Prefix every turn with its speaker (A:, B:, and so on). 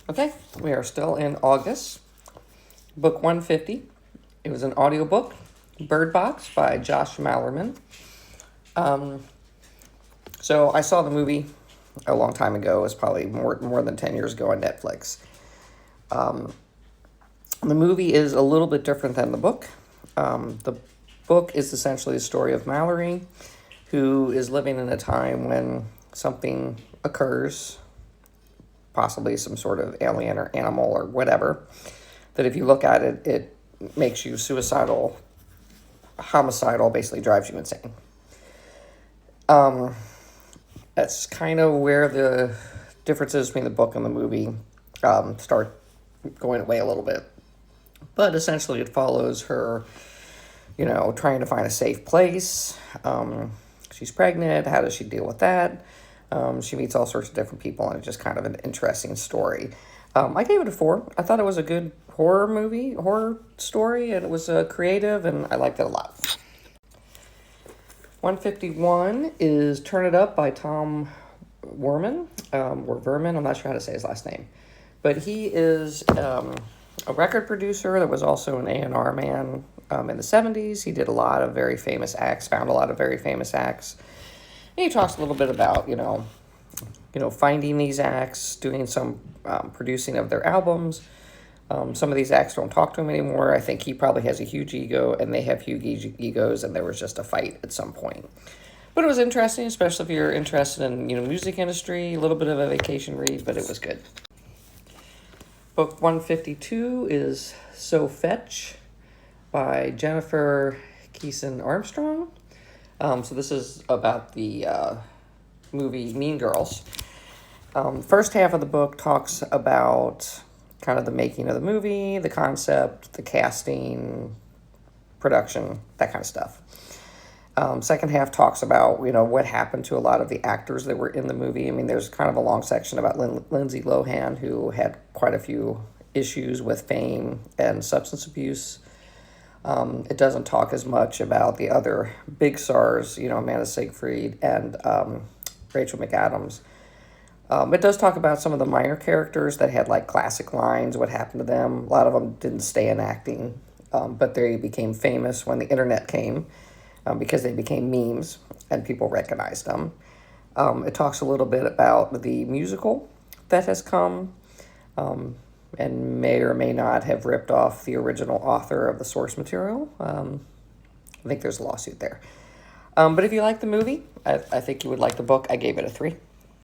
A: Okay, we are still in August. Book 150. It was an audiobook, Bird Box by Josh Malerman. So I saw the movie a long time ago. It was probably more than 10 years ago on Netflix. The movie is a little bit different than the book. The book is essentially the story of Mallory, who is living in a time when something occurs, possibly some sort of alien or animal or whatever, that if you look at it, it makes you suicidal, homicidal, basically drives you insane. That's kind of where the differences between the book and the movie start going away a little bit. But essentially it follows her, trying to find a safe place. She's pregnant. How does she deal with that? She meets all sorts of different people, and it's just kind of an interesting story. I gave it a 4. I thought it was a good horror story, and it was creative, and I liked it a lot. 151 is Turn It Up by Tom Werman, or Verman, I'm not sure how to say his last name. But he is a record producer that was also an A&R man in the 70s. He did a lot of very famous acts, found a lot of very famous acts. And he talks a little bit about, finding these acts, doing some producing of their albums. Some of these acts don't talk to him anymore. I think he probably has a huge ego, and they have huge egos, and there was just a fight at some point. But it was interesting, especially if you're interested in, music industry, a little bit of a vacation read, but it was good. Book 152 is So Fetch by Jennifer Keeson Armstrong. So this is about the movie Mean Girls. First half of the book talks about kind of the making of the movie, the concept, the casting, production, that kind of stuff. Second half talks about, what happened to a lot of the actors that were in the movie. I mean, there's kind of a long section about Lindsay Lohan, who had quite a few issues with fame and substance abuse. It doesn't talk as much about the other big stars, Amanda Seyfried and Rachel McAdams. It does talk about some of the minor characters that had like classic lines, what happened to them. A lot of them didn't stay in acting, but they became famous when the internet came because they became memes and people recognized them. It talks a little bit about the musical that has come and may or may not have ripped off the original author of the source material. I think there's a lawsuit there. But if you like the movie, I think you would like the book. I gave it a 3.